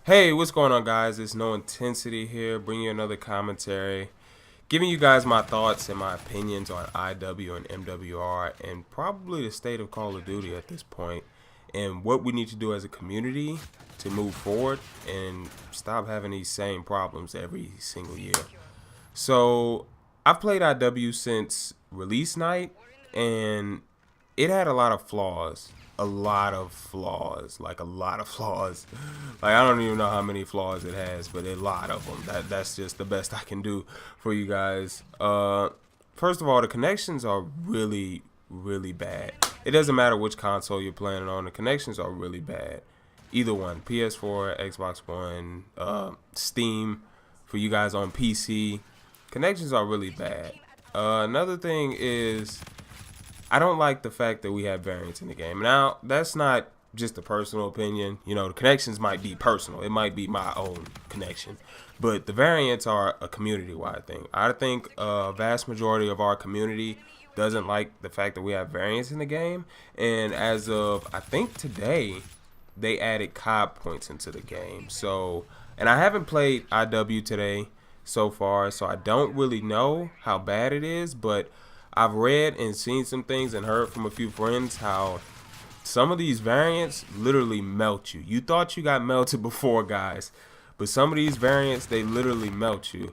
Hey, what's going on, guys? It's No Intensity here, bringing you another commentary, giving you guys my thoughts and my opinions on IW and MWR, and probably the state of Call of Duty at this point, and what we need to do as a community to move forward and stop having these same problems every single year. So, I've played IW since release night, and it had a lot of flaws. A lot of flaws. Like, a lot of flaws. Like, I don't even know how many flaws it has, but a lot of them. That's just the best I can do for you guys. First of all, the connections are really, really bad. It doesn't matter which console you're playing on. The connections are really bad. Either one. PS4, Xbox One, Steam, for you guys on PC. Connections are really bad. Another thing is, I don't like the fact that we have variants in the game. Now, that's not just a personal opinion. You know, the connections might be personal. It might be my own connection. But the variants are a community-wide thing. I think a vast majority of our community doesn't like the fact that we have variants in the game. And as of, I think today, they added CoD points into the game. So, and I haven't played IW today so far, so I don't really know how bad it is, but I've read and seen some things and heard from a few friends how some of these variants literally melt you. You thought you got melted before, guys, but some of these variants, they literally melt you.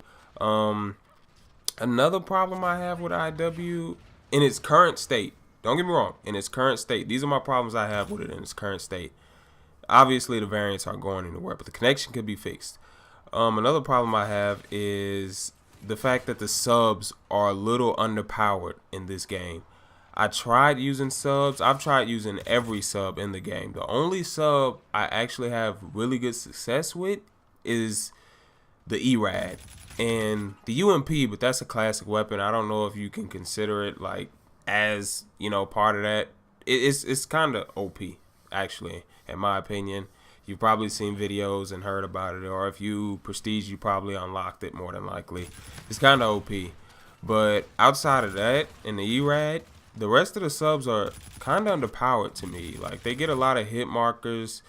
Another problem I have with IW in its current state, don't get me wrong, in its current state, these are my problems I have with it in its current state. Obviously, the variants aren't going anywhere, but the connection could be fixed. Another problem I have is the fact that the subs are a little underpowered in this game. I tried using subs. I've tried using every sub in the game. The only sub I actually have really good success with is the ERAD and the UMP, but that's a classic weapon. I don't know if you can consider it like as, you know, part of that. It's kind of OP, actually, in my opinion. You've probably seen videos and heard about it, or if you prestige, you probably unlocked it more than likely. It's kind of OP. But outside of that, in the ERAD, the rest of the subs are kind of underpowered to me. Like, they get a lot of hit markers.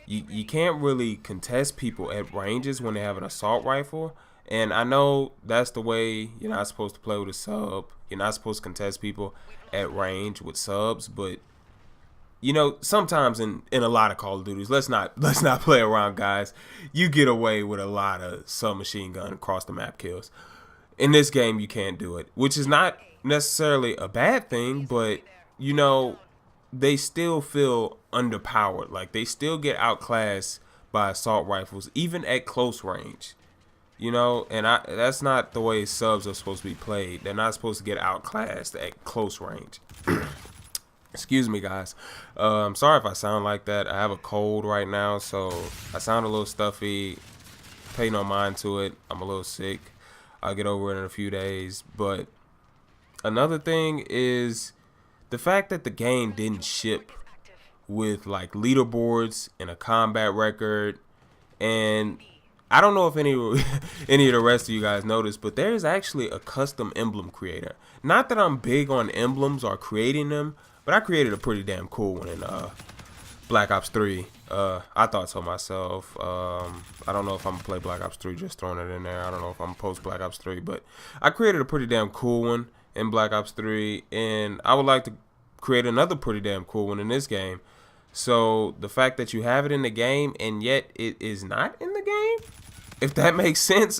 You can't really contest people at ranges when they have an assault rifle. And I know that's the way you're not supposed to play with a sub. You're not supposed to contest people at range with subs, but you know, sometimes in a lot of Call of Duties, let's not play around, guys. You get away with a lot of submachine gun across the map kills. In this game, you can't do it, which is not necessarily a bad thing, but you know, they still feel underpowered. Like, they still get outclassed by assault rifles, even at close range. You know, and that's not the way subs are supposed to be played. They're not supposed to get outclassed at close range. Excuse me, guys. I'm sorry if I sound like that. I have a cold right now, so I sound a little stuffy. Pay no mind to it. I'm a little sick. I'll get over it in a few days. But another thing is the fact that the game didn't ship with like leaderboards and a combat record. And I don't know if any of the rest of you guys noticed, but there's actually a custom emblem creator. Not that I'm big on emblems or creating them, but I created a pretty damn cool one in Black Ops 3. I thought so myself. I don't know if I'm going to play Black Ops 3, just throwing it in there. I don't know if I'm going to post Black Ops 3, but I created a pretty damn cool one in Black Ops 3, and I would like to create another pretty damn cool one in this game. So the fact that you have it in the game and yet it is not in the game, if that makes sense,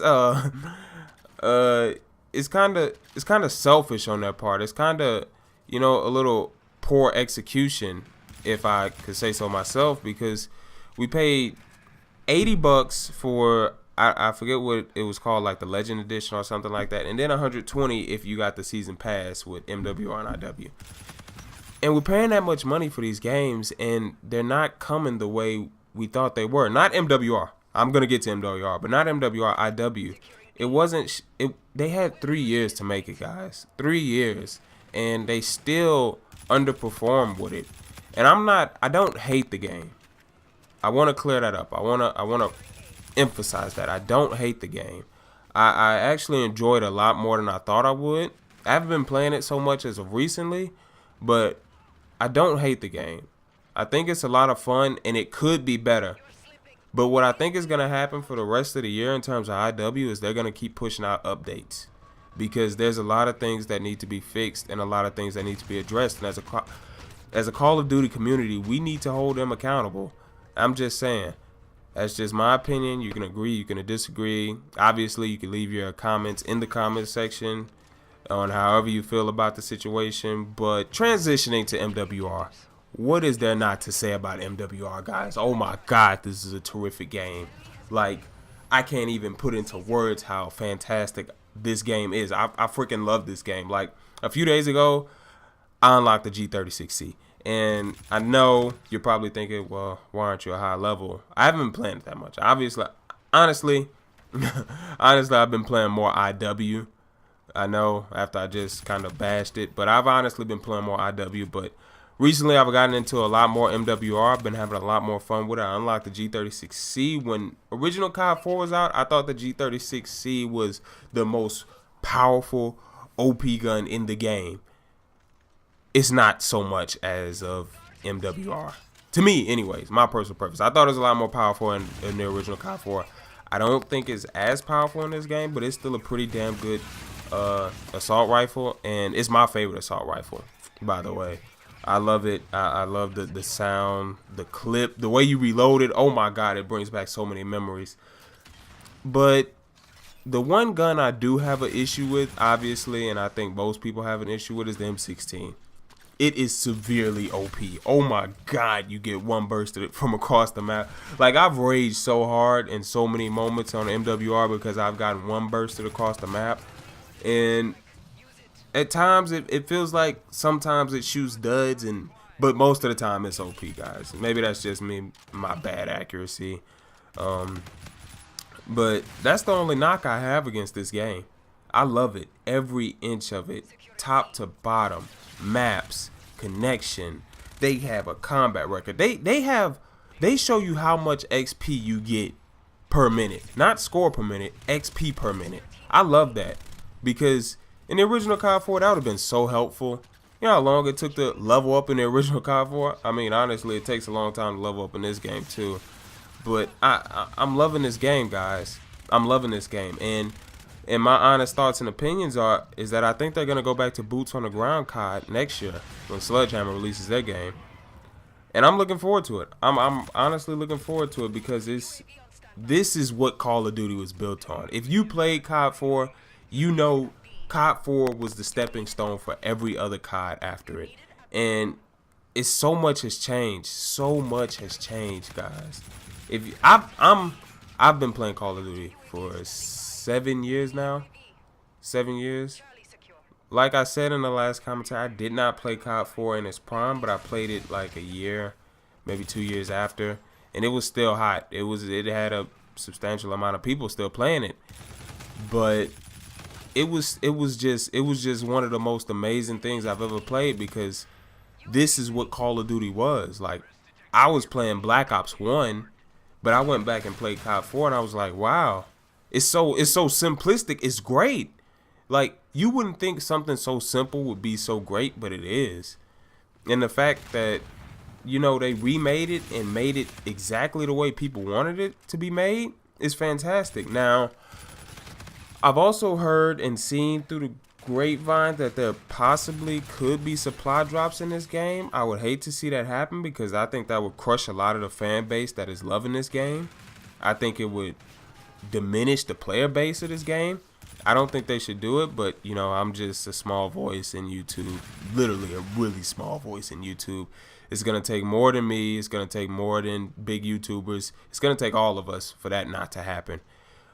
it's kind of selfish on their part. It's kind of, you know, a little poor execution, if I could say so myself, because we paid $80 for I forget what it was called, like the Legend Edition or something like that, and then $120 if you got the season pass with MWR and IW. And we're paying that much money for these games, and they're not coming the way we thought they were. Not MWR. I'm gonna get to MWR, but not MWR. IW. It wasn't. They had 3 years to make it, guys. 3 years, and they still underperformed with it. And I don't hate the game. I want to clear that up. I want to emphasize that I don't hate the game. I actually enjoyed it a lot more than I thought I would. I haven't been playing it so much as of recently, but I don't hate the game. I think it's a lot of fun, and it could be better. But what I think is going to happen for the rest of the year in terms of IW is they're going to keep pushing out updates, because there's a lot of things that need to be fixed and a lot of things that need to be addressed. And as a Call of Duty community, we need to hold them accountable. I'm just saying. That's just my opinion. You can agree, you can disagree. Obviously, you can leave your comments in the comment section on however you feel about the situation. But transitioning to MWR, what is there not to say about MWR, guys? Oh my God, this is a terrific game. Like, I can't even put into words how fantastic this game is. I freaking love this game. Like, a few days ago, I unlocked the G36C. And I know you're probably thinking, well, why aren't you a high level? I haven't been playing it that much. Honestly, I've been playing more IW. I know, after I just kind of bashed it, but I've honestly been playing more IW. But recently, I've gotten into a lot more MWR. I've been having a lot more fun with it. I unlocked the G36C. When original CoD 4 was out, I thought the G36C was the most powerful OP gun in the game. It's not so much as of MWR. To me, anyways, my personal preference. I thought it was a lot more powerful in the original CoD 4. I don't think it's as powerful in this game, but it's still a pretty damn good assault rifle. And it's my favorite assault rifle, by the way. I love it. I love the sound, the clip, the way you reload it. Oh my God, it brings back so many memories. But the one gun I do have an issue with, obviously, and I think most people have an issue with, is the M16. It is severely OP. Oh my God, you get one burst of it from across the map. Like, I've raged so hard in so many moments on MWR because I've gotten one bursted across the map. And at times it feels like sometimes it shoots duds, but most of the time it's OP, guys. Maybe that's just me, my bad accuracy. But that's the only knock I have against this game. I love it, every inch of it, top to bottom. Maps, connection. They have a combat record. They show you how much XP you get per minute, not score per minute, XP per minute. I love that, because in the original CoD 4 that would have been so helpful. You know how long it took to level up in the original CoD 4? I mean, honestly, it takes a long time to level up in this game too. But I'm loving this game, guys. I'm loving this game. And my honest thoughts and opinions is that I think they're going to go back to boots on the ground COD next year when Sledgehammer releases their game. And I'm looking forward to it. I'm honestly looking forward to it, because this is what Call of Duty was built on. If you played COD 4, you know COD 4 was the stepping stone for every other COD after it. And so much has changed. So much has changed, guys. I've been playing Call of Duty for 7 years now. 7 years. Like I said in the last commentary, I did not play COD 4 in its prime, but I played it like a year, maybe 2 years after, and it was still hot. It had a substantial amount of people still playing it, but it was just one of the most amazing things I've ever played, because this is what Call of Duty was. Like, I was playing Black Ops 1, but I went back and played COD 4, and I was like, wow. It's so simplistic. It's great. Like, you wouldn't think something so simple would be so great, but it is. And the fact that, you know, they remade it and made it exactly the way people wanted it to be made is fantastic. Now, I've also heard and seen through the grapevine that there possibly could be supply drops in this game. I would hate to see that happen, because I think that would crush a lot of the fan base that is loving this game. I think it would diminish the player base of this game. I don't think they should do it, but you know, I'm just a small voice in YouTube, literally a really small voice in YouTube. It's gonna take more than me. It's gonna take more than big YouTubers. It's gonna take all of us for that not to happen.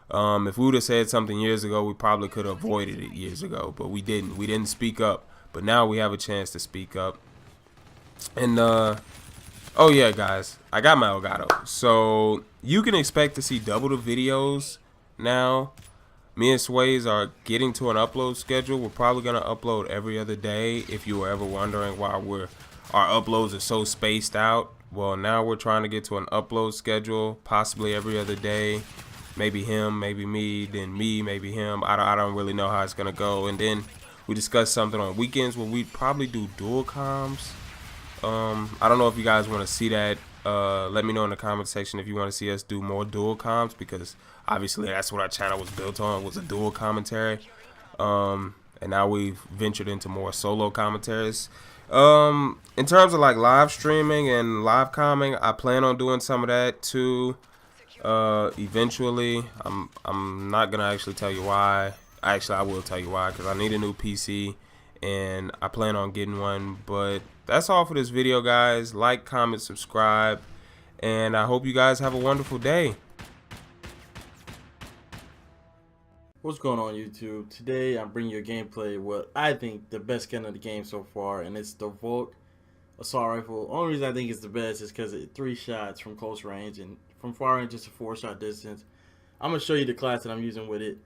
If we would have said something years ago, we probably could have avoided it years ago, but we didn't. We didn't speak up, but now we have a chance to speak up. And oh yeah, guys, I got my Elgato, so you can expect to see double the videos now. Me and Sways are getting to an upload schedule. We're probably gonna upload every other day. If you were ever wondering why our uploads are so spaced out, well, now we're trying to get to an upload schedule, possibly every other day. Maybe him, maybe me, then me, maybe him. I don't really know how it's gonna go. And then we discuss something on weekends where we probably do dual comms. I don't know if you guys want to see that. Let me know in the comment section if you want to see us do more dual comms, because obviously that's what our channel was built on, was a dual commentary. And now we've ventured into more solo commentaries. In terms of like live streaming and live comming, I plan on doing some of that too. Eventually, I'm not gonna actually tell you why. Actually, I will tell you why, because I need a new PC and I plan on getting one. But that's all for this video, guys. Like, comment, subscribe, and I hope you guys have a wonderful day. What's going on, YouTube? Today I'm bringing you a gameplay what I think the best gun of the game so far, and it's the Volk assault rifle. Only reason I think it's the best is because it 3 shots from close range, and from far range it's a 4-shot distance. I'm gonna show you the class that I'm using with it.